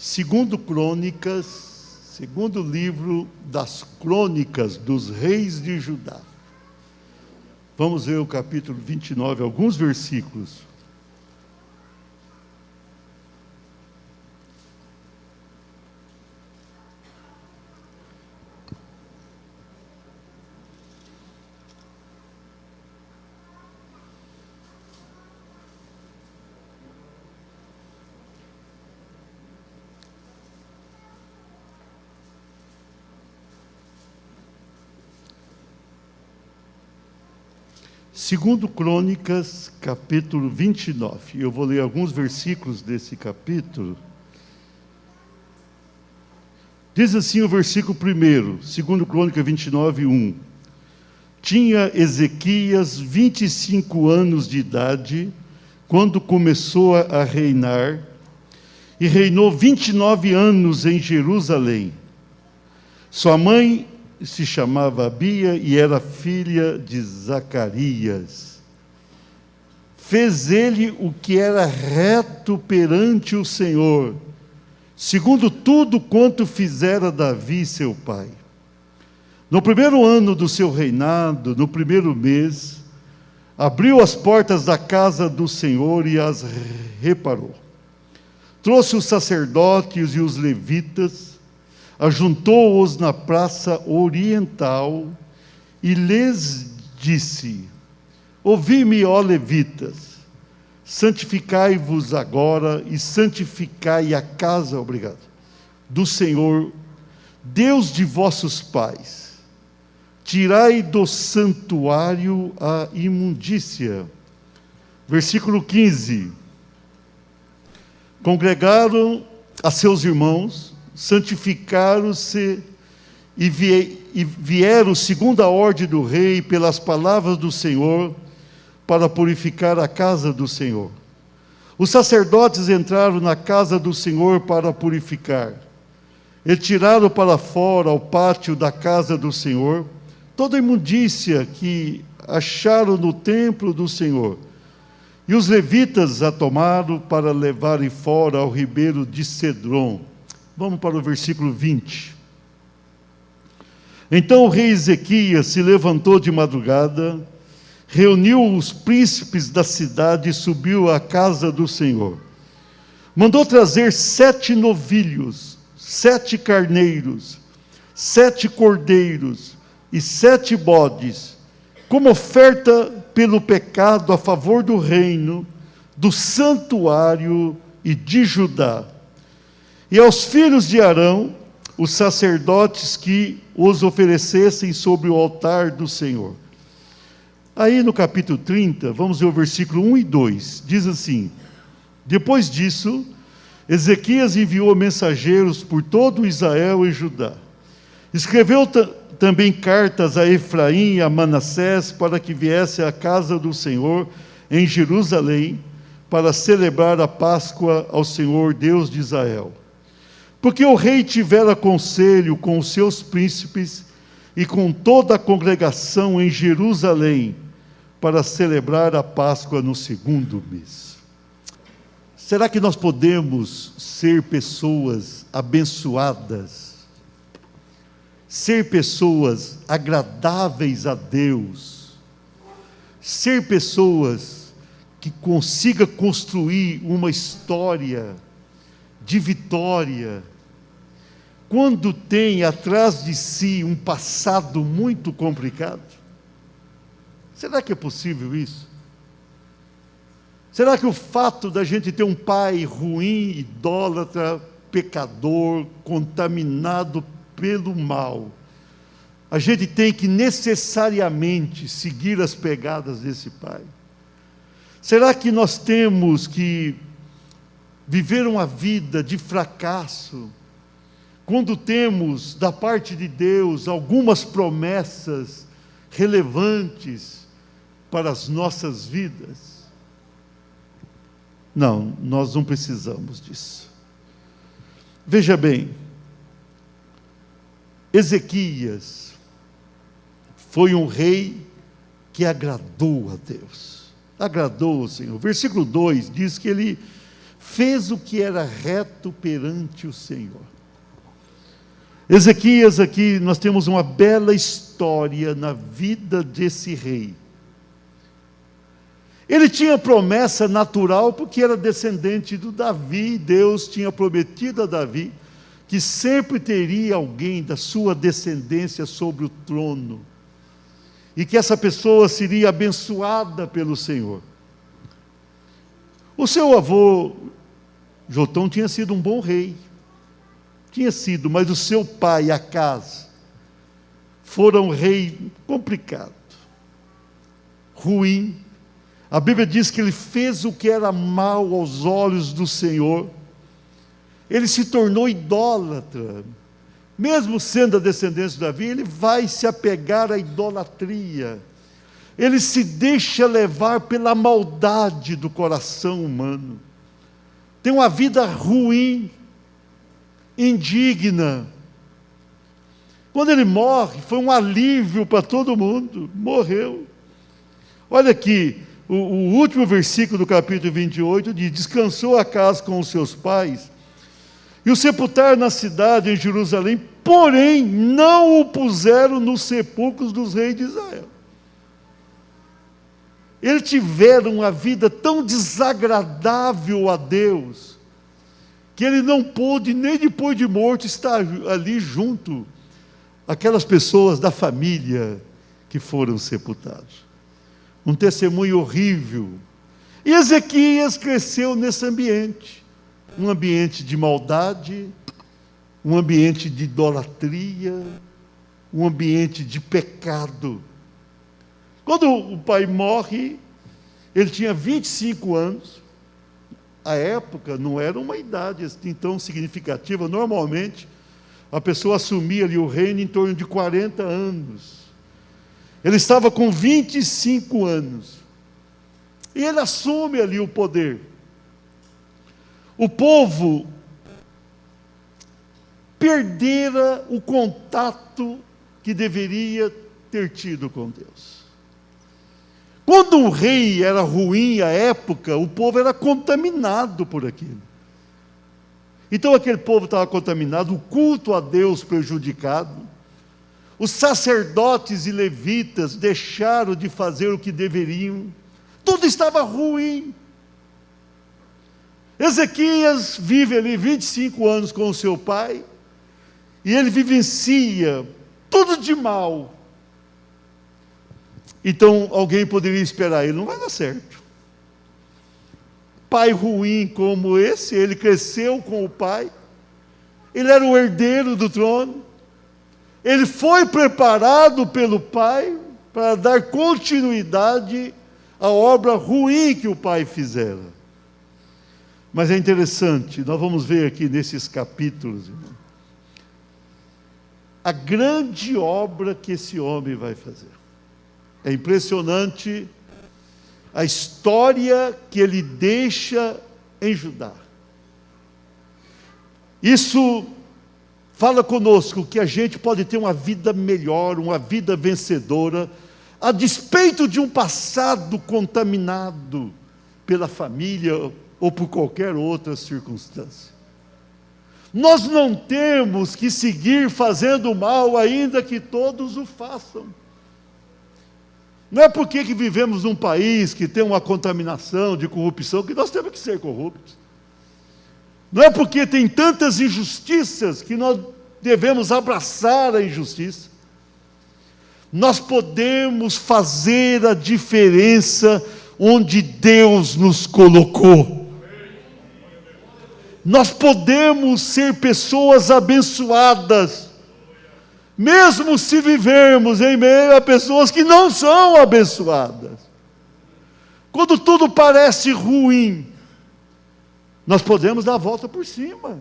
Segundo Crônicas, segundo livro das Crônicas dos Reis de Judá. Vamos ver o capítulo 29, alguns versículos. Segundo Crônicas, capítulo 29. Eu vou ler alguns versículos desse capítulo. Diz assim o versículo 1, segundo Crônicas 29, 1. Tinha Ezequias 25 anos de idade, quando começou a reinar, e reinou 29 anos em Jerusalém. Sua mãe se chamava Abia e era filha de Zacarias. Fez ele o que era reto perante o Senhor, segundo tudo quanto fizera Davi seu pai. No primeiro ano do seu reinado, no primeiro mês, abriu as portas da casa do Senhor e as reparou. Trouxe os sacerdotes e os levitas, ajuntou-os na praça oriental e lhes disse: ouvi-me, ó levitas, santificai-vos agora e santificai a casa, do Senhor, Deus de vossos pais. Tirai do santuário a imundícia. Versículo 15. Congregaram a seus irmãos, santificaram-se e vieram segundo a ordem do rei pelas palavras do Senhor para purificar a casa do Senhor. Os sacerdotes entraram na casa do Senhor para purificar. E tiraram para fora, ao pátio da casa do Senhor, toda a imundícia que acharam no templo do Senhor. E os levitas a tomaram para levarem fora ao ribeiro de Cedron. Vamos para o versículo 20. Então o rei Ezequias se levantou de madrugada, reuniu os príncipes da cidade e subiu à casa do Senhor. Mandou trazer 7 novilhos, 7 carneiros, 7 cordeiros e 7 bodes, como oferta pelo pecado a favor do reino, do santuário e de Judá. E aos filhos de Arão, os sacerdotes que os oferecessem sobre o altar do Senhor. Aí no capítulo 30, vamos ver o versículo 1 e 2, diz assim: depois disso, Ezequias enviou mensageiros por todo Israel e Judá. Escreveu também cartas a Efraim e a Manassés para que viesse à casa do Senhor em Jerusalém para celebrar a Páscoa ao Senhor Deus de Israel. Porque o rei tivera conselho com os seus príncipes e com toda a congregação em Jerusalém para celebrar a Páscoa no segundo mês. Será que nós podemos ser pessoas abençoadas, ser pessoas agradáveis a Deus, ser pessoas que consigam construir uma história de vitória, quando tem atrás de si um passado muito complicado? Será que é possível isso? Será que o fato da gente ter um pai ruim, idólatra, pecador, contaminado pelo mal, a gente tem que necessariamente seguir as pegadas desse pai? Será que nós temos que viver uma vida de fracasso, quando temos da parte de Deus algumas promessas relevantes para as nossas vidas? Não, nós não precisamos disso. Veja bem, Ezequias foi um rei que agradou a Deus, agradou o Senhor. Versículo 2 diz que ele fez o que era reto perante o Senhor. Ezequias, aqui nós temos uma bela história na vida desse rei. Ele tinha promessa natural porque era descendente do Davi. Deus tinha prometido a Davi que sempre teria alguém da sua descendência sobre o trono, e que essa pessoa seria abençoada pelo Senhor. O seu avô, Jotão, tinha sido um bom rei, tinha sido, mas o seu pai, Acaz, fora um rei complicado, ruim. A Bíblia diz que ele fez o que era mal aos olhos do Senhor. Ele se tornou idólatra. Mesmo sendo a descendência de Davi, ele vai se apegar à idolatria. Ele se deixa levar pela maldade do coração humano. Tem uma vida ruim, indigna. Quando ele morre, foi um alívio para todo mundo. Morreu. Olha aqui, o último versículo do capítulo 28 diz: descansou Acaz com os seus pais, e o sepultaram na cidade, em Jerusalém, porém não o puseram nos sepulcros dos reis de Israel. Eles tiveram uma vida tão desagradável a Deus, que ele não pôde, nem depois de morto, estar ali junto aquelas pessoas da família que foram sepultados. Um testemunho horrível. E Ezequias cresceu nesse ambiente, um ambiente de maldade, um ambiente de idolatria, um ambiente de pecado. Quando o pai morre, ele tinha 25 anos. A época não era uma idade assim tão significativa. Normalmente, a pessoa assumia ali o reino em torno de 40 anos. Ele estava com 25 anos. E ele assume ali o poder. O povo perdera o contato que deveria ter tido com Deus. Quando o rei era ruim à época, o povo era contaminado por aquilo. Então aquele povo estava contaminado, o culto a Deus prejudicado, os sacerdotes e levitas deixaram de fazer o que deveriam, tudo estava ruim. Ezequias vive ali 25 anos com o seu pai, e ele vivencia tudo de mal. Então alguém poderia esperar, ele não vai dar certo. Pai ruim como esse, ele cresceu com o pai, ele era o herdeiro do trono, ele foi preparado pelo pai para dar continuidade à obra ruim que o pai fizera. Mas é interessante, nós vamos ver aqui nesses capítulos, irmão, a grande obra que esse homem vai fazer. É impressionante a história que ele deixa em Judá. Isso fala conosco que a gente pode ter uma vida melhor, uma vida vencedora, a despeito de um passado contaminado pela família ou por qualquer outra circunstância. Nós não temos que seguir fazendo mal, ainda que todos o façam. Não é porque que vivemos num país que tem uma contaminação de corrupção que nós temos que ser corruptos. Não é porque tem tantas injustiças que nós devemos abraçar a injustiça. Nós podemos fazer a diferença onde Deus nos colocou. Nós podemos ser pessoas abençoadas, mesmo se vivermos em meio a pessoas que não são abençoadas. Quando tudo parece ruim, nós podemos dar a volta por cima.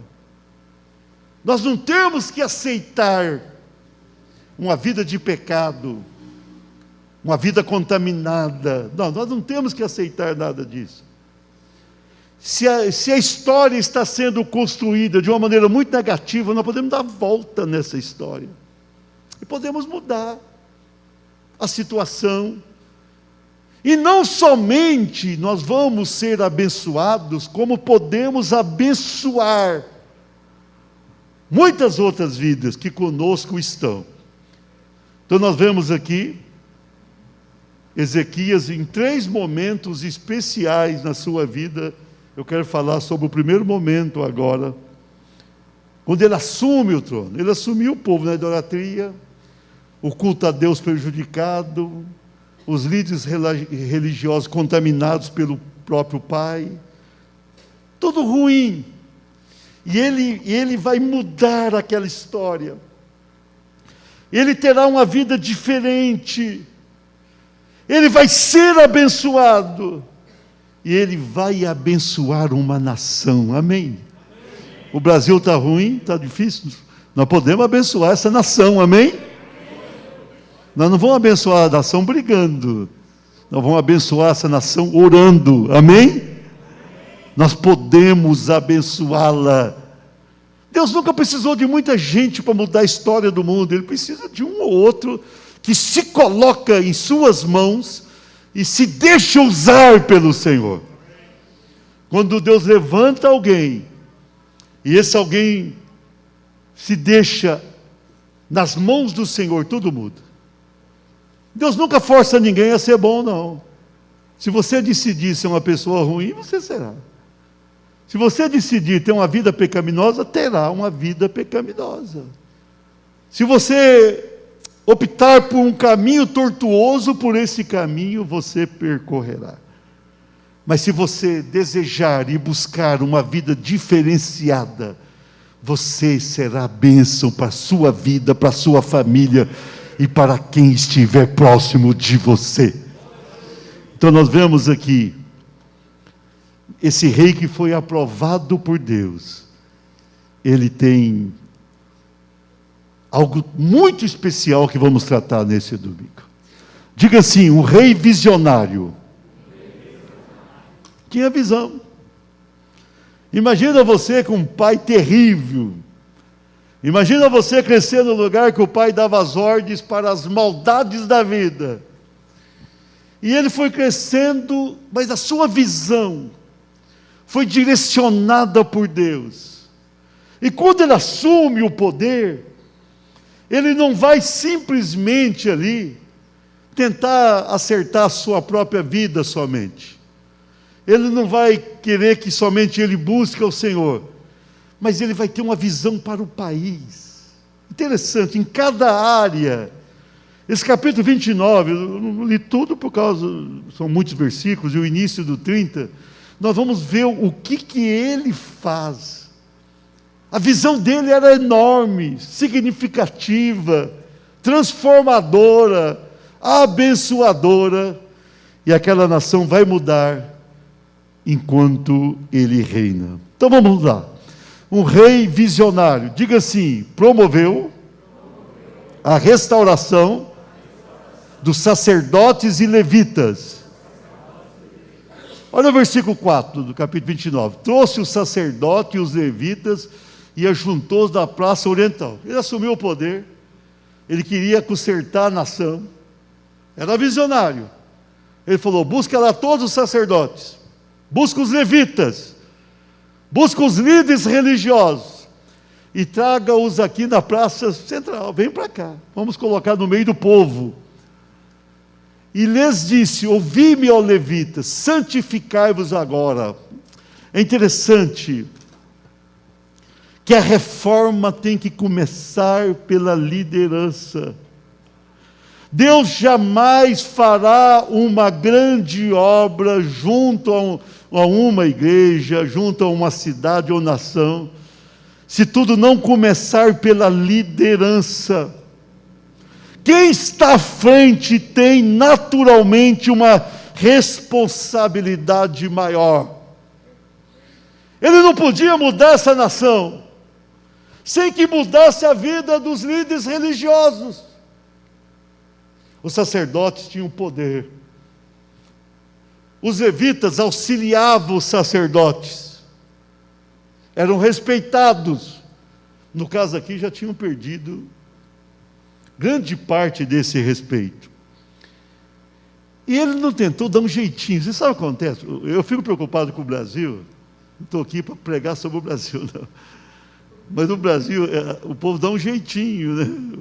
Nós não temos que aceitar uma vida de pecado, uma vida contaminada. Não, nós não temos que aceitar nada disso. Se a história está sendo construída de uma maneira muito negativa, nós podemos dar volta nessa história. E podemos mudar a situação. E não somente nós vamos ser abençoados, como podemos abençoar muitas outras vidas que conosco estão. Então nós vemos aqui Ezequias em 3 momentos especiais na sua vida. Eu quero falar sobre o primeiro momento agora, quando ele assume o trono. Ele assumiu o povo na idolatria, o culto a Deus prejudicado, os líderes religiosos contaminados pelo próprio pai, tudo ruim. E ele vai mudar aquela história. Ele terá uma vida diferente. Ele vai ser abençoado. E ele vai abençoar uma nação. Amém? O Brasil está ruim, está difícil. Nós podemos abençoar essa nação. Amém? Nós não vamos abençoar a nação brigando. Nós vamos abençoar essa nação orando. Amém? Nós podemos abençoá-la. Deus nunca precisou de muita gente para mudar a história do mundo. Ele precisa de um ou outro que se coloca em suas mãos e se deixa usar pelo Senhor. Quando Deus levanta alguém, e esse alguém se deixa nas mãos do Senhor, tudo muda. Deus nunca força ninguém a ser bom, não. Se você decidir ser uma pessoa ruim, você será. Se você decidir ter uma vida pecaminosa, terá uma vida pecaminosa. Se você optar por um caminho tortuoso, por esse caminho você percorrerá. Mas se você desejar e buscar uma vida diferenciada, você será bênção para a sua vida, para a sua família e para quem estiver próximo de você. Então nós vemos aqui esse rei que foi aprovado por Deus. Ele tem algo muito especial que vamos tratar nesse domingo. Diga assim: um rei visionário. Tinha visão. Imagina você com um pai terrível. Imagina você crescer no lugar que o pai dava as ordens para as maldades da vida. E ele foi crescendo, mas a sua visão foi direcionada por Deus. E quando ele assume o poder, ele não vai simplesmente ali tentar acertar a sua própria vida somente. Ele não vai querer que somente ele busque o Senhor, mas ele vai ter uma visão para o país. Interessante, em cada área. Esse capítulo 29, eu não li tudo por causa, são muitos versículos, e o início do 30, nós vamos ver o que ele faz. A visão dele era enorme, significativa, transformadora, abençoadora, e aquela nação vai mudar enquanto ele reina. Então vamos lá. Um rei visionário, diga assim, promoveu a restauração dos sacerdotes e levitas. Olha o versículo 4 do capítulo 29. Trouxe o sacerdote e os levitas e ajuntou-os da praça oriental. Ele assumiu o poder, ele queria consertar a nação, era visionário. Ele falou: busca lá todos os sacerdotes, busca os levitas, busca os líderes religiosos e traga-os aqui na praça central. Vem para cá, vamos colocar no meio do povo. E lhes disse: ouvi-me, ó levitas, santificai-vos agora. É interessante que a reforma tem que começar pela liderança. Deus jamais fará uma grande obra junto a uma igreja, junto a uma cidade ou nação, se tudo não começar pela liderança. Quem está à frente tem naturalmente uma responsabilidade maior. Ele não podia mudar essa nação sem que mudasse a vida dos líderes religiosos. Os sacerdotes tinham poder. Os levitas auxiliavam os sacerdotes. Eram respeitados. No caso aqui já tinham perdido grande parte desse respeito. E ele não tentou dar um jeitinho. Você sabe o que acontece? Eu fico preocupado com o Brasil. Não estou aqui para pregar sobre o Brasil, não. Mas no Brasil, o povo dá um jeitinho, né?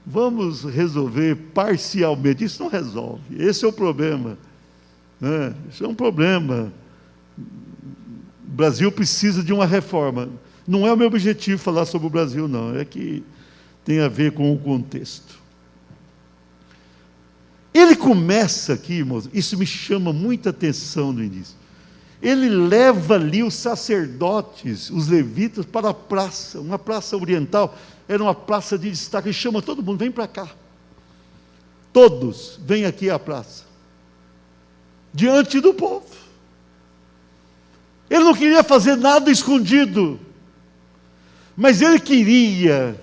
Vamos resolver parcialmente. Isso não resolve. Esse é o problema, né? Isso é um problema. O Brasil precisa de uma reforma. Não é o meu objetivo falar sobre o Brasil, não. É que tem a ver com o contexto. Ele começa aqui, irmãos, isso me chama muita atenção no início. Ele leva ali os sacerdotes, os levitas, para a praça, uma praça oriental, era uma praça de destaque. Ele chama todo mundo, vem para cá. Todos, vêm aqui à praça. Diante do povo. Ele não queria fazer nada escondido, mas ele queria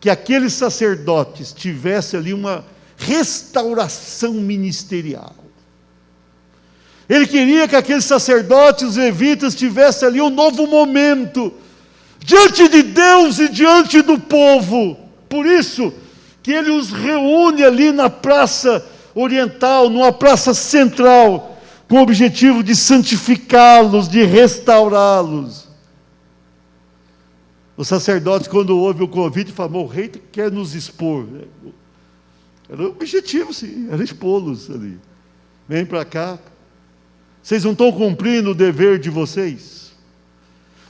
que aqueles sacerdotes tivessem ali uma restauração ministerial. Ele queria que aqueles sacerdotes, os levitas, tivessem ali um novo momento, diante de Deus e diante do povo. Por isso que ele os reúne ali na praça oriental, numa praça central, com o objetivo de santificá-los, de restaurá-los. Os sacerdotes, quando ouvem o convite, falam: o rei quer nos expor. Era o objetivo, sim, era expô-los ali. Vem para cá. Vocês não estão cumprindo o dever de vocês.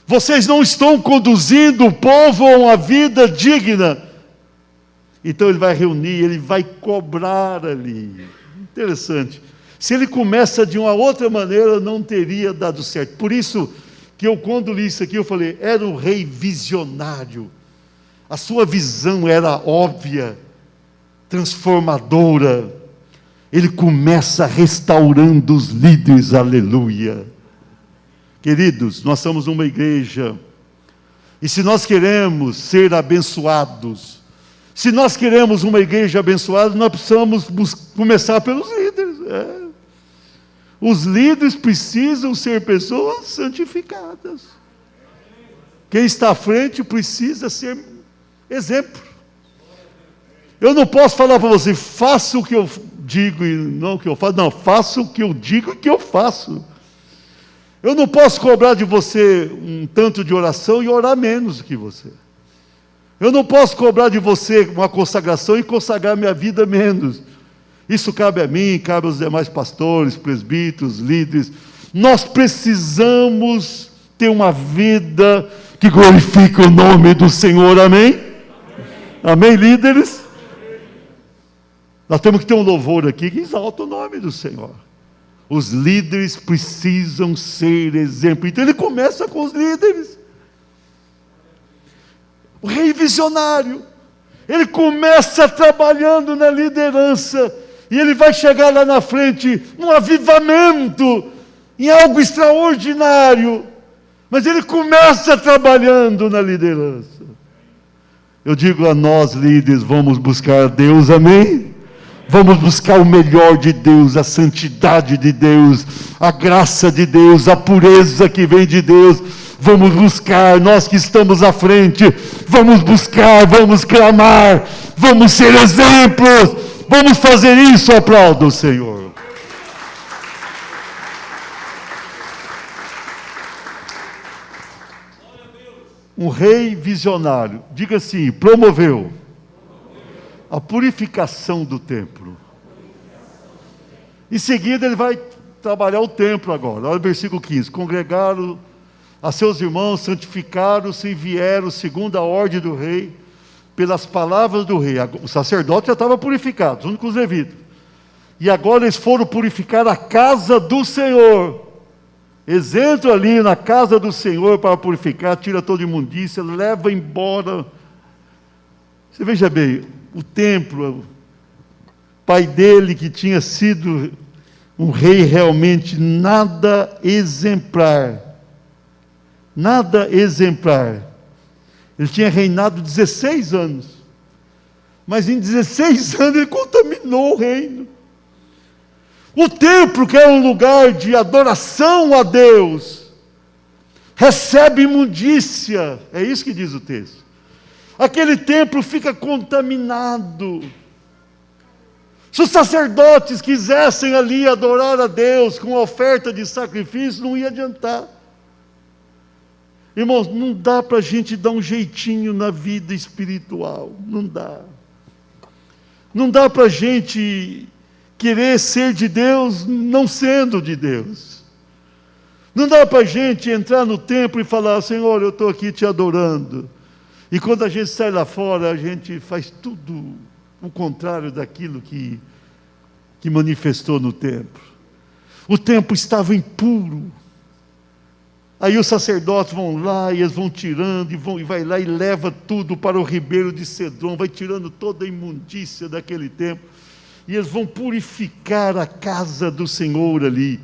Vocês não estão conduzindo o povo a uma vida digna. Então ele vai reunir, ele vai cobrar ali. Interessante. Se ele começa de uma outra maneira, não teria dado certo. Por isso que eu, quando li isso aqui, eu falei, era um rei visionário. A sua visão era óbvia, transformadora. Ele começa restaurando os líderes, aleluia. Queridos, nós somos uma igreja, e se nós queremos ser abençoados, se nós queremos uma igreja abençoada, nós precisamos começar pelos líderes. Os líderes precisam ser pessoas santificadas. Quem está à frente precisa ser exemplo. Eu não posso falar para você, faça o que eu digo e não o que eu faço. Não, faça o que eu digo e o que eu faço. Eu não posso cobrar de você um tanto de oração e orar menos do que você. Eu não posso cobrar de você uma consagração e consagrar minha vida menos. Isso cabe a mim, cabe aos demais pastores, presbíteros, líderes. Nós precisamos ter uma vida que glorifique o nome do Senhor, amém? Amém, líderes? Nós temos que ter um louvor aqui que exalta o nome do Senhor. Os líderes precisam ser exemplo. Então ele começa com os líderes. O rei visionário, ele começa trabalhando na liderança, e ele vai chegar lá na frente, num avivamento, em algo extraordinário, mas ele começa trabalhando na liderança. Eu digo a nós líderes, vamos buscar a Deus, amém? Vamos buscar o melhor de Deus, a santidade de Deus, a graça de Deus, a pureza que vem de Deus. Vamos buscar, nós que estamos à frente, vamos buscar, vamos clamar, vamos ser exemplos, vamos fazer isso, aplauda o Senhor. Um rei visionário, diga assim, promoveu a purificação do templo. Em seguida ele vai trabalhar o templo agora. Olha o versículo 15. Congregaram a seus irmãos, santificaram-se e vieram segundo a ordem do rei, pelas palavras do rei. O sacerdote já estava purificado, junto com os levitas. E agora eles foram purificar a casa do Senhor. Eles entram ali na casa do Senhor para purificar, tira toda imundícia, leva embora. Você veja bem, o templo, o pai dele que tinha sido um rei realmente nada exemplar. Ele tinha reinado 16 anos. Mas em 16 anos ele contaminou o reino. O templo, que era um lugar de adoração a Deus, recebe imundícia. É isso que diz o texto. Aquele templo fica contaminado. Se os sacerdotes quisessem ali adorar a Deus com oferta de sacrifício, não ia adiantar. Irmãos, não dá para a gente dar um jeitinho na vida espiritual, não dá. Não dá para a gente querer ser de Deus não sendo de Deus. Não dá para a gente entrar no templo e falar: Senhor, eu estou aqui te adorando. E quando a gente sai lá fora, a gente faz tudo o contrário daquilo que manifestou no templo. O templo estava impuro. Aí os sacerdotes vão lá e eles vão tirando, e vai lá e leva tudo para o ribeiro de Cedron, vai tirando toda a imundícia daquele templo, e eles vão purificar a casa do Senhor ali.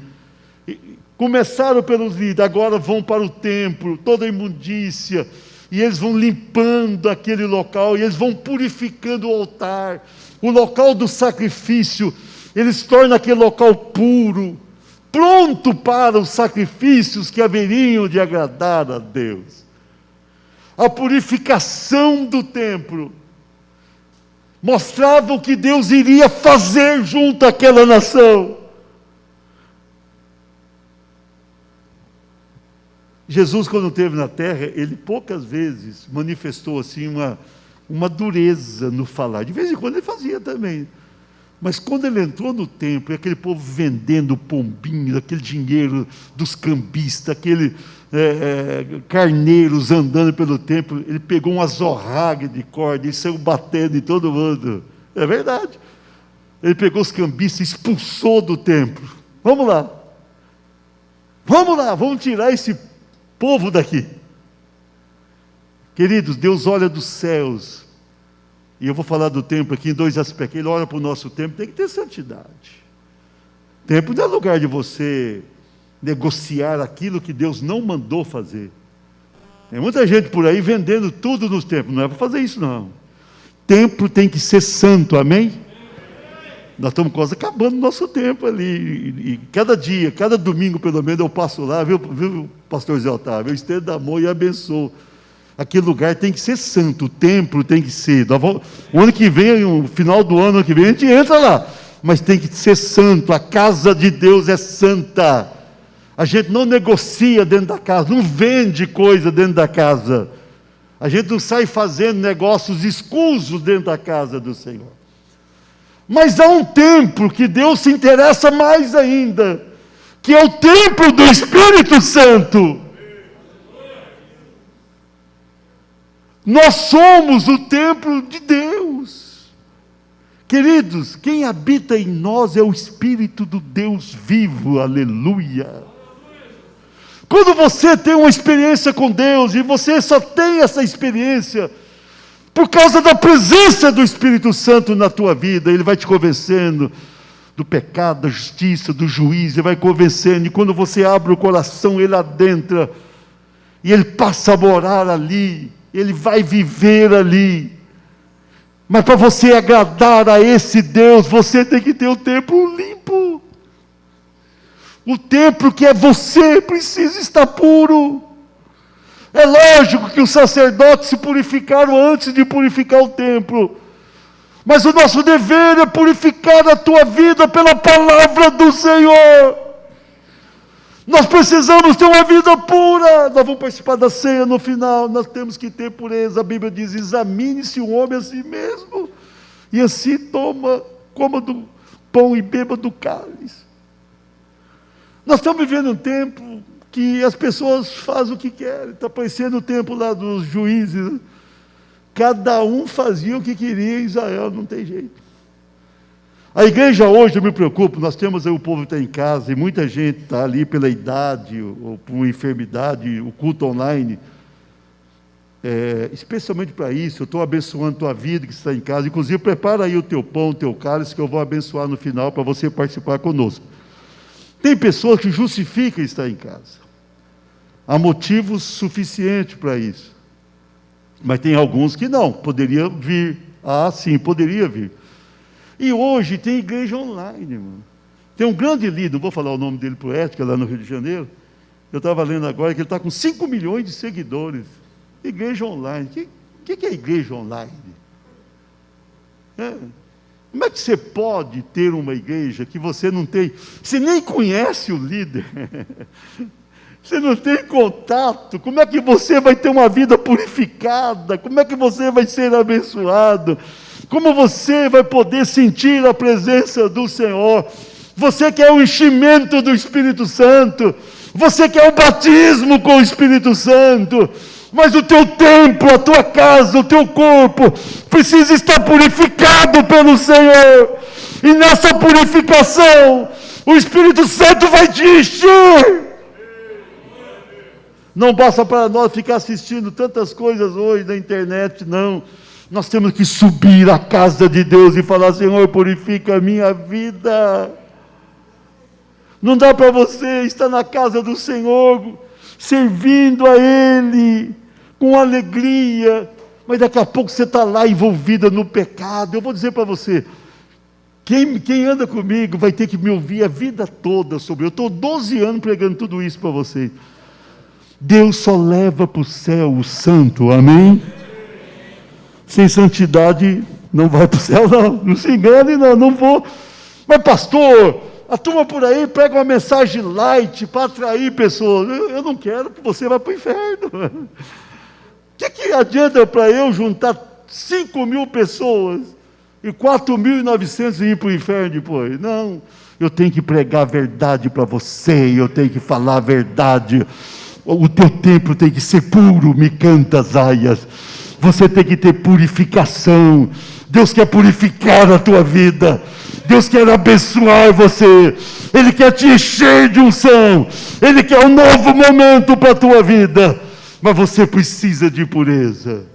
Começaram pelos líderes, agora vão para o templo, toda a imundícia, e eles vão limpando aquele local, e eles vão purificando o altar, o local do sacrifício. Eles tornam aquele local puro, pronto para os sacrifícios que haveriam de agradar a Deus. A purificação do templo mostrava o que Deus iria fazer junto àquela nação. Jesus, quando esteve na terra, ele poucas vezes manifestou assim uma dureza no falar. De vez em quando ele fazia também. Mas quando ele entrou no templo, e aquele povo vendendo pombinho, aquele dinheiro dos cambistas, carneiros andando pelo templo, ele pegou uma zorraga de corda e saiu batendo em todo mundo. É verdade. Ele pegou os cambistas e expulsou do templo. Vamos lá, vamos tirar esse povo daqui. Queridos, Deus olha dos céus. E eu vou falar do templo aqui em dois aspectos. Ele olha para o nosso templo, tem que ter santidade. Templo não é lugar de você negociar aquilo que Deus não mandou fazer. Tem muita gente por aí vendendo tudo nos templos. Não é para fazer isso, não. Templo tem que ser santo, amém? Nós estamos quase acabando o nosso tempo ali. E cada dia, cada domingo pelo menos eu passo lá, viu pastor Zé Otávio? Eu estendo a mão e abençoo. Aquele lugar tem que ser santo, o templo tem que ser. O ano que vem, no final do ano que vem, a gente entra lá. Mas tem que ser santo, a casa de Deus é santa. A gente não negocia dentro da casa, não vende coisa dentro da casa. A gente não sai fazendo negócios escusos dentro da casa do Senhor. Mas há um templo que Deus se interessa mais ainda, que é o templo do Espírito Santo. Nós somos o templo de Deus. Queridos, quem habita em nós é o Espírito do Deus vivo, aleluia. Quando você tem uma experiência com Deus, e você só tem essa experiência por causa da presença do Espírito Santo na tua vida, ele vai te convencendo do pecado, da justiça, do juízo, ele vai convencendo, e quando você abre o coração, ele adentra, e ele passa a morar ali, ele vai viver ali. Mas para você agradar a esse Deus, você tem que ter o templo limpo. O templo que é você precisa estar puro. É lógico que os sacerdotes se purificaram antes de purificar o templo. Mas o nosso dever é purificar a tua vida pela palavra do Senhor. Nós precisamos ter uma vida pura. Nós vamos participar da ceia no final. Nós temos que ter pureza. A Bíblia diz: examine-se o homem a si mesmo, e assim coma do pão e beba do cálice. Nós estamos vivendo um tempo que as pessoas fazem o que querem. Está parecendo o tempo lá dos juízes, né? Cada um fazia o que queria em Israel, não tem jeito. A igreja hoje, eu me preocupo, nós temos aí o povo que está em casa, e muita gente está ali pela idade, ou por enfermidade, o culto online, especialmente para isso. Eu estou abençoando a tua vida que está em casa, inclusive prepara aí o teu pão, o teu cálice, que eu vou abençoar no final, para você participar conosco. Tem pessoas que justificam estar em casa, há motivos suficientes para isso, mas tem alguns que não, poderia vir, sim, poderia vir. E hoje tem igreja online, mano. Tem um grande líder, não vou falar o nome dele por ética, lá no Rio de Janeiro. Eu estava lendo agora que ele está com 5 milhões de seguidores. Igreja online. O que é igreja online? Como é que você pode ter uma igreja que você não tem, você nem conhece o líder, você não tem contato? Como é que você vai ter uma vida purificada? Como é que você vai ser abençoado? Como você vai poder sentir a presença do Senhor? Você quer o enchimento do Espírito Santo, você quer o batismo com o Espírito Santo, mas o teu templo, a tua casa, o teu corpo precisa estar purificado pelo Senhor, e nessa purificação o Espírito Santo vai te encher. Não basta para nós ficar assistindo tantas coisas hoje na internet, não. Nós temos que subir à casa de Deus e falar: Senhor, purifica a minha vida. Não dá para você estar na casa do Senhor, servindo a Ele, com alegria, mas daqui a pouco você está lá envolvida no pecado. Eu vou dizer para você, quem anda comigo vai ter que me ouvir a vida toda sobre. Eu estou 12 anos pregando tudo isso para vocês. Deus só leva para o céu o santo, amém? Sem santidade não vai para o céu, não se engane, não vou. Mas pastor, a turma por aí prega uma mensagem light para atrair pessoas. Eu não quero que você vá para o inferno. O que adianta para eu juntar 5.000 pessoas e 4.900 ir para o inferno depois? Não, eu tenho que pregar a verdade para você, eu tenho que falar a verdade. O teu templo tem que ser puro, me canta Zaias. Você tem que ter purificação. Deus quer purificar a tua vida. Deus quer abençoar você. Ele quer te encher de unção. Ele quer um novo momento para a tua vida. Mas você precisa de pureza.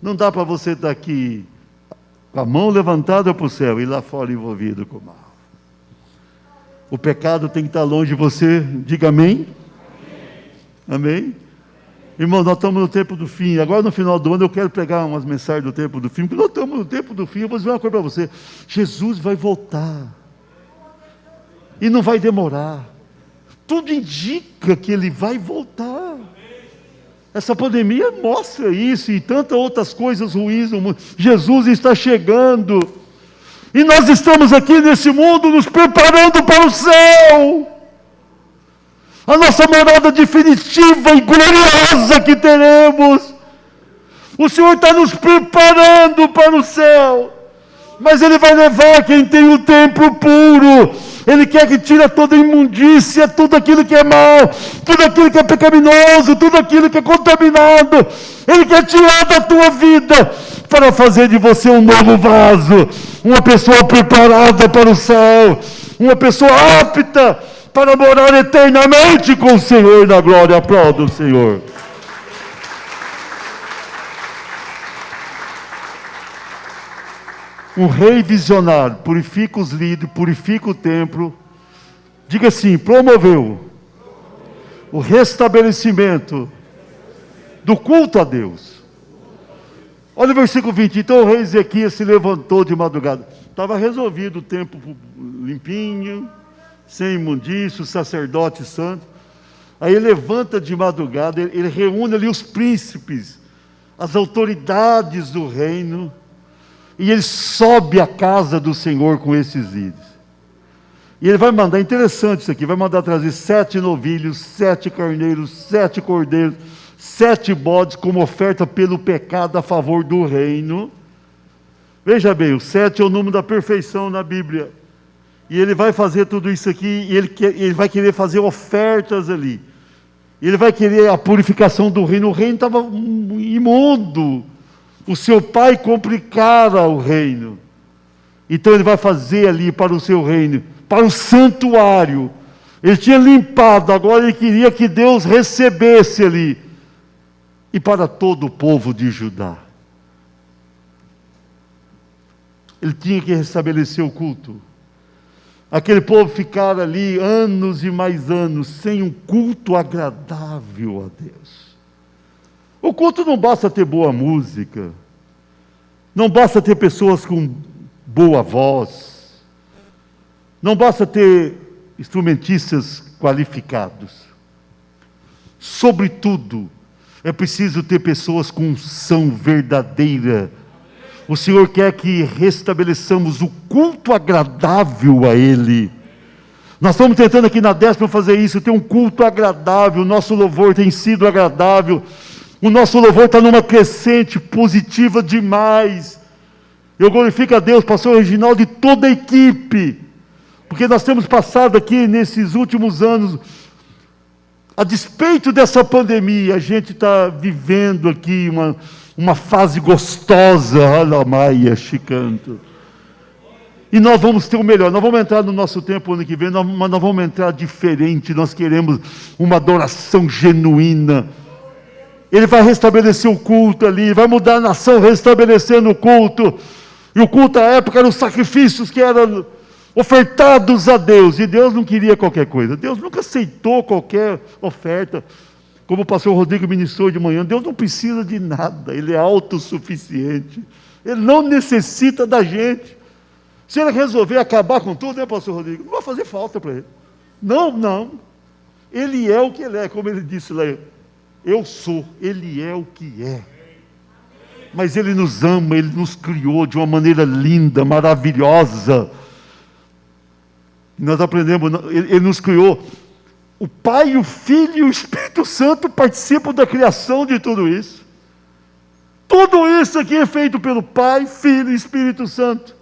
Não dá para você estar aqui com a mão levantada para o céu e lá fora envolvido com o mal. O pecado tem que estar longe de você. Diga amém. Amém? Irmão, nós estamos no tempo do fim. Agora no final do ano eu quero pregar umas mensagens do tempo do fim, porque nós estamos no tempo do fim. Eu vou dizer uma coisa para você: Jesus vai voltar, e não vai demorar. Tudo indica que Ele vai voltar. Essa pandemia mostra isso, e tantas outras coisas ruins no mundo. Jesus está chegando, e nós estamos aqui nesse mundo nos preparando para o céu. A nossa morada definitiva e gloriosa que teremos. O Senhor está nos preparando para o céu, mas Ele vai levar quem tem o templo puro. Ele quer que tire toda a imundícia, tudo aquilo que é mal, tudo aquilo que é pecaminoso, tudo aquilo que é contaminado. Ele quer tirar da tua vida, para fazer de você um novo vaso, uma pessoa preparada para o céu, uma pessoa apta para morar eternamente com o Senhor na glória. Aplauda o Senhor. Um rei visionário purifica os líderes, purifica o templo. Diga assim: promoveu o restabelecimento do culto a Deus. Olha o versículo 20. Então o rei Ezequias se levantou de madrugada. Estava resolvido o templo limpinho, sem imundício, sacerdote santo. Aí ele levanta de madrugada, ele reúne ali os príncipes, as autoridades do reino, e ele sobe à casa do Senhor com esses líderes. E ele vai mandar, interessante isso aqui, vai mandar trazer 7 novilhos, 7 carneiros, 7 cordeiros, 7 bodes como oferta pelo pecado a favor do reino. Veja bem, o 7 é o número da perfeição na Bíblia. E ele vai fazer tudo isso aqui, e ele vai querer fazer ofertas ali. Ele vai querer a purificação do reino. O reino estava imundo. O seu pai complicara o reino. Então ele vai fazer ali para o seu reino, para o santuário. Ele tinha limpado, agora ele queria que Deus recebesse ali. E para todo o povo de Judá. Ele tinha que restabelecer o culto. Aquele povo ficar ali anos e mais anos sem um culto agradável a Deus. O culto não basta ter boa música, não basta ter pessoas com boa voz, não basta ter instrumentistas qualificados. Sobretudo, é preciso ter pessoas com unção verdadeira, O Senhor quer que restabeleçamos o culto agradável a Ele. Nós estamos tentando aqui na 10ª fazer isso, ter um culto agradável. O nosso louvor tem sido agradável. O nosso louvor está numa crescente positiva demais. Eu glorifico a Deus, pastor Reginaldo e toda a equipe, porque nós temos passado aqui nesses últimos anos, a despeito dessa pandemia, a gente está vivendo aqui uma fase gostosa, alamaia, chicanto. E nós vamos ter o melhor, nós vamos entrar no nosso tempo ano que vem, mas nós vamos entrar diferente, nós queremos uma adoração genuína. Ele vai restabelecer o culto ali, vai mudar a nação restabelecendo o culto. E o culto à época eram os sacrifícios que eram ofertados a Deus, e Deus não queria qualquer coisa, Deus nunca aceitou qualquer oferta, como o pastor Rodrigo ministrou de manhã. Deus não precisa de nada, Ele é autossuficiente, Ele não necessita da gente. Se Ele resolver acabar com tudo, né, pastor Rodrigo, não vai fazer falta para Ele, não, Ele é o que Ele é, como Ele disse lá, eu sou, Ele é o que é. Mas Ele nos ama, Ele nos criou de uma maneira linda, maravilhosa. Nós aprendemos, Ele nos criou. O Pai, o Filho e o Espírito Santo participam da criação de tudo isso. Tudo isso aqui é feito pelo Pai, Filho e Espírito Santo.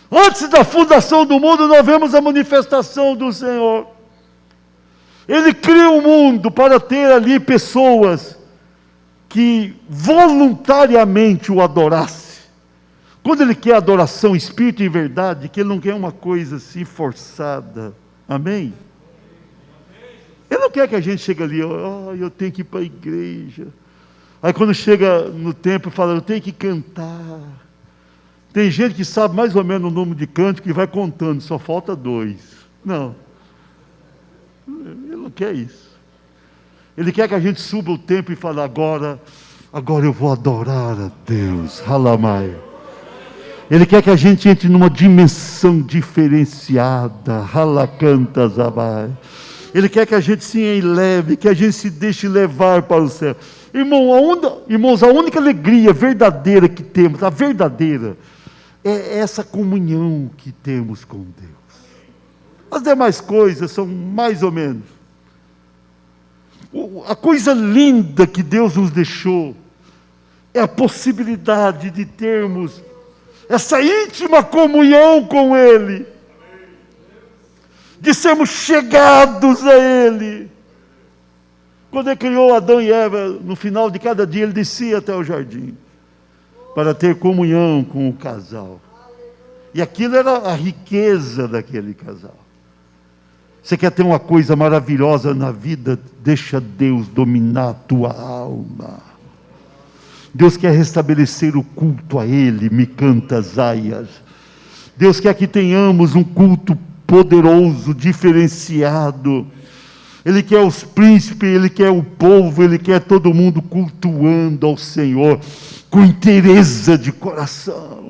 Antes da fundação do mundo, nós vemos a manifestação do Senhor. Ele cria o mundo para ter ali pessoas que voluntariamente o adorassem. Quando Ele quer adoração, espírito e verdade, que Ele não quer uma coisa assim forçada. Amém? Ele não quer que a gente chegue ali, eu tenho que ir para a igreja. Aí quando chega no templo, fala, eu tenho que cantar. Tem gente que sabe mais ou menos o número de cantos que vai contando, só falta 2. Não. Ele não quer isso. Ele quer que a gente suba o templo e fale, agora eu vou adorar a Deus. Halamai. Ele quer que a gente entre numa dimensão diferenciada. Halakanta Zabai. Ele quer que a gente se eleve, que a gente se deixe levar para o céu. Irmãos, a única alegria verdadeira que temos, a verdadeira, é essa comunhão que temos com Deus. As demais coisas são mais ou menos. A coisa linda que Deus nos deixou é a possibilidade de termos essa íntima comunhão com Ele, de sermos chegados a Ele. Quando Ele criou Adão e Eva, no final de cada dia Ele descia até o jardim para ter comunhão com o casal, e aquilo era a riqueza daquele casal. Você quer ter uma coisa maravilhosa na vida? Deixa Deus dominar a tua alma. Deus quer restabelecer o culto a Ele, me canta Zaias. Deus quer que tenhamos um culto poderoso, diferenciado. Ele quer os príncipes, Ele quer o povo, Ele quer todo mundo cultuando ao Senhor, com inteireza de coração.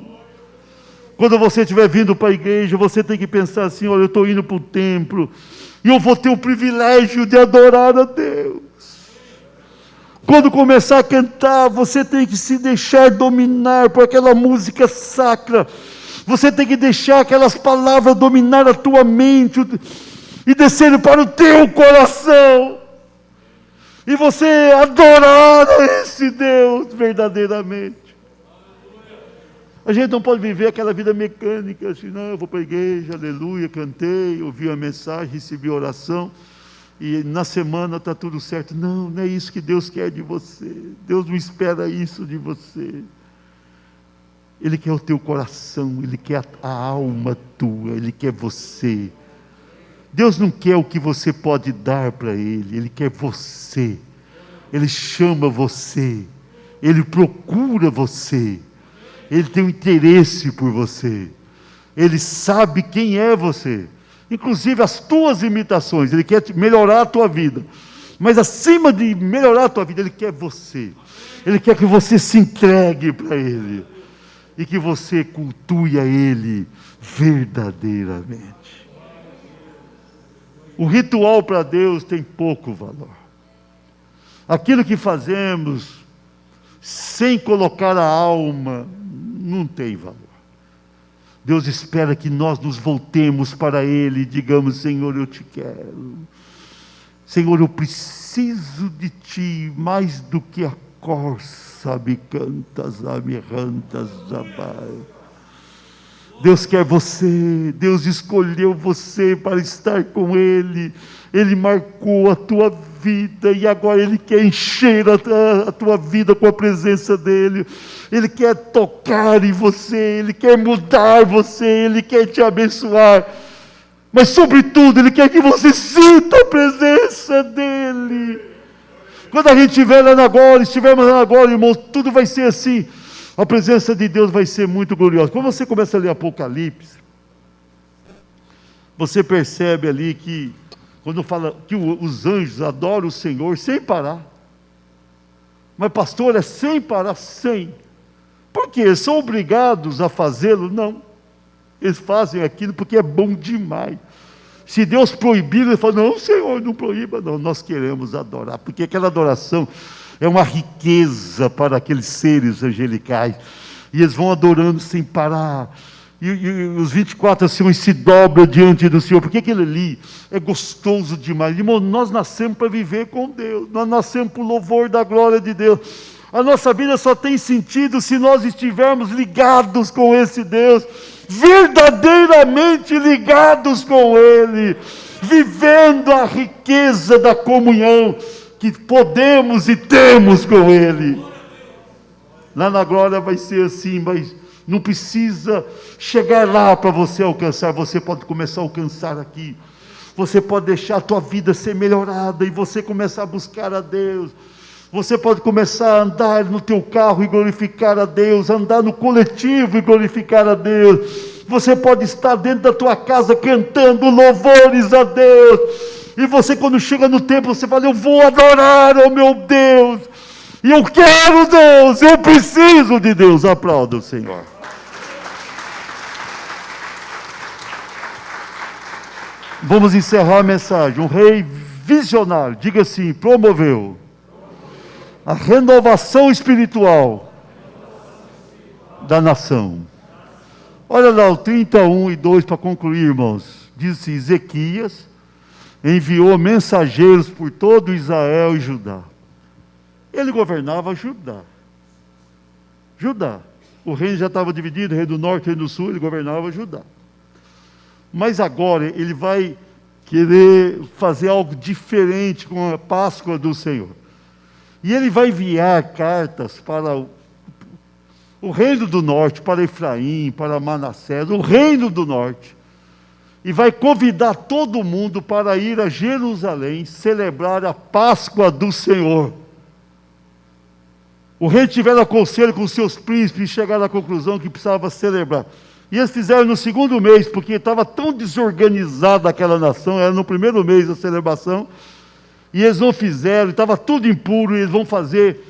Quando você estiver vindo para a igreja, você tem que pensar assim, olha, eu estou indo para o templo, e eu vou ter o privilégio de adorar a Deus. Quando começar a cantar, você tem que se deixar dominar por aquela música sacra. Você tem que deixar aquelas palavras dominar a tua mente e descer para o teu coração. E você adorar a esse Deus verdadeiramente. A gente não pode viver aquela vida mecânica, assim, não, eu vou para a igreja, aleluia, cantei, ouvi a mensagem, recebi a oração, e na semana está tudo certo. Não é isso que Deus quer de você. Deus não espera isso de você. Ele quer o teu coração, Ele quer a alma tua, Ele quer você. Deus não quer o que você pode dar para Ele, Ele quer você. Ele chama você, Ele procura você, Ele tem um interesse por você, Ele sabe quem é você, inclusive as tuas imitações. Ele quer melhorar a tua vida, mas acima de melhorar a tua vida, Ele quer você. Ele quer que você se entregue para Ele, e que você cultue a Ele verdadeiramente. O ritual para Deus tem pouco valor. Aquilo que fazemos sem colocar a alma, não tem valor. Deus espera que nós nos voltemos para Ele e digamos: Senhor, eu te quero. Senhor, eu preciso de Ti mais do que a corça me cantas, me rantas, abai. Deus quer você, Deus escolheu você para estar com Ele, Ele marcou a tua vida e agora Ele quer encher a tua vida com a presença dEle, Ele quer tocar em você, Ele quer mudar você, Ele quer te abençoar, mas sobretudo Ele quer que você sinta a presença dEle. Quando a gente estivermos lá agora, irmãos, tudo vai ser assim. A presença de Deus vai ser muito gloriosa. Quando você começa a ler Apocalipse, você percebe ali que, quando fala que os anjos adoram o Senhor sem parar. Mas pastor, é sem parar? Sem. Por quê? Eles são obrigados a fazê-lo? Não. Eles fazem aquilo porque é bom demais. Se Deus proibir, ele fala: não, Senhor, não proíba, não. Nós queremos adorar, porque aquela adoração é uma riqueza para aqueles seres angelicais, e eles vão adorando sem parar, e os 24 anciões se dobram diante do Senhor, porque aquilo ali é gostoso demais. Irmão, nós nascemos para viver com Deus, nós nascemos para o louvor da glória de Deus, a nossa vida só tem sentido se nós estivermos ligados com esse Deus, verdadeiramente ligados com Ele, vivendo a riqueza da comunhão, que podemos e temos com Ele. Lá na glória vai ser assim, mas não precisa chegar lá para você alcançar, você pode começar a alcançar aqui, você pode deixar a tua vida ser melhorada, e você começar a buscar a Deus, você pode começar a andar no teu carro e glorificar a Deus, andar no coletivo e glorificar a Deus, você pode estar dentro da tua casa cantando louvores a Deus, e você, quando chega no templo, você fala: eu vou adorar ao meu Deus, e eu quero Deus, eu preciso de Deus. Aplauda o Senhor. Vamos encerrar a mensagem. Um rei visionário, diga assim, promoveu a renovação espiritual da nação. Olha lá o 31 e 2 para concluir, irmãos. Diz assim: Ezequias enviou mensageiros por todo Israel e Judá. Ele governava Judá. O reino já estava dividido, o reino do norte e o reino do sul, ele governava Judá. Mas agora ele vai querer fazer algo diferente com a Páscoa do Senhor. E ele vai enviar cartas para o reino do norte, para Efraim, para Manassés, o reino do norte. E vai convidar todo mundo para ir a Jerusalém celebrar a Páscoa do Senhor. O rei tiveram conselho com seus príncipes e chegaram à conclusão que precisava celebrar. E eles fizeram no segundo mês, porque estava tão desorganizada aquela nação, era no primeiro mês da celebração, e eles não fizeram, estava tudo impuro, e eles vão fazer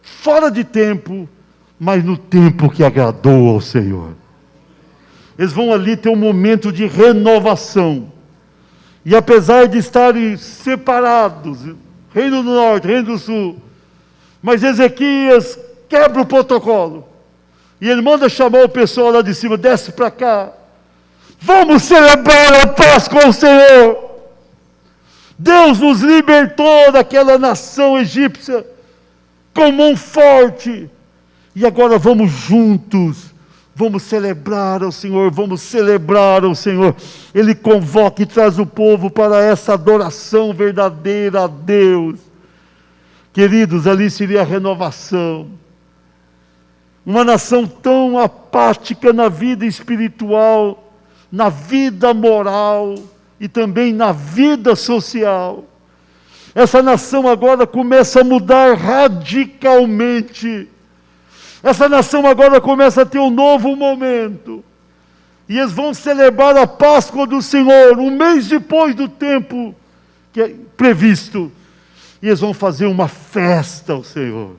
fora de tempo, mas no tempo que agradou ao Senhor. Eles vão ali ter um momento de renovação. E apesar de estarem separados, reino do norte, reino do sul, mas Ezequias quebra o protocolo. E ele manda chamar o pessoal lá de cima: desce para cá. Vamos celebrar a Páscoa ao Senhor. Deus nos libertou daquela nação egípcia com mão forte. E agora vamos juntos. Vamos celebrar ao Senhor, vamos celebrar ao Senhor. Ele convoca e traz o povo para essa adoração verdadeira a Deus. Queridos, ali seria a renovação. Uma nação tão apática na vida espiritual, na vida moral e também na vida social. Essa nação agora começa a mudar radicalmente. Essa nação agora começa a ter um novo momento. E eles vão celebrar a Páscoa do Senhor, um mês depois do tempo que é previsto. E eles vão fazer uma festa ao Senhor.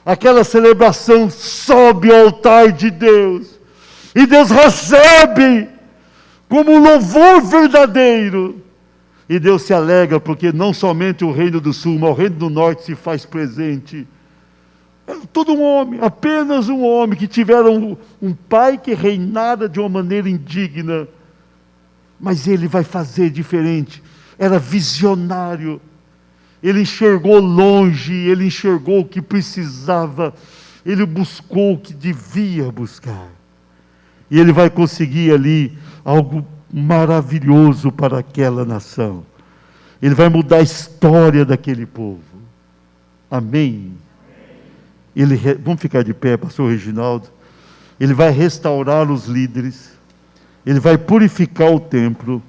Aquela celebração sobe ao altar de Deus. E Deus recebe como um louvor verdadeiro. E Deus se alegra porque não somente o reino do sul, mas o reino do norte se faz presente. Todo um homem, apenas um homem, que tivera um pai que reinara de uma maneira indigna. Mas ele vai fazer diferente. Era visionário. Ele enxergou longe, ele enxergou o que precisava, ele buscou o que devia buscar. E ele vai conseguir ali algo maravilhoso para aquela nação. Ele vai mudar a história daquele povo. Amém? Vamos ficar de pé, pastor Reginaldo. Ele vai restaurar os líderes, ele vai purificar o templo,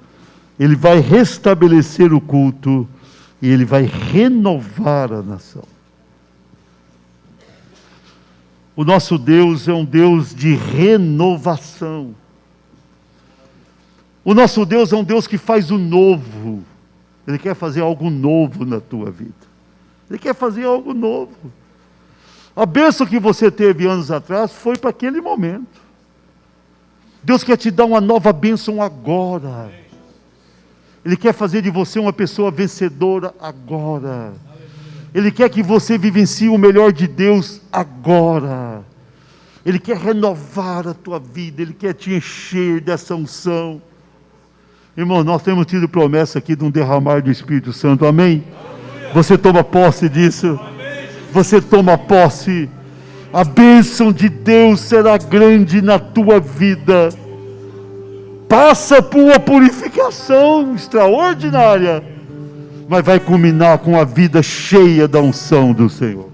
ele vai restabelecer o culto, e ele vai renovar a nação. O nosso Deus é um Deus de renovação. O nosso Deus é um Deus que faz o novo. Ele quer fazer algo novo na tua vida. Ele quer fazer algo novo. A bênção que você teve anos atrás foi para aquele momento. Deus quer te dar uma nova bênção agora. Ele quer fazer de você uma pessoa vencedora agora. Ele quer que você vivencie o melhor de Deus agora. Ele quer renovar a tua vida. Ele quer te encher dessa unção. Irmão, nós temos tido promessa aqui de um derramar do Espírito Santo. Amém? Você toma posse disso? Você toma posse. A bênção de Deus será grande na tua vida. Passa por uma purificação extraordinária, mas vai culminar com a vida cheia da unção do Senhor.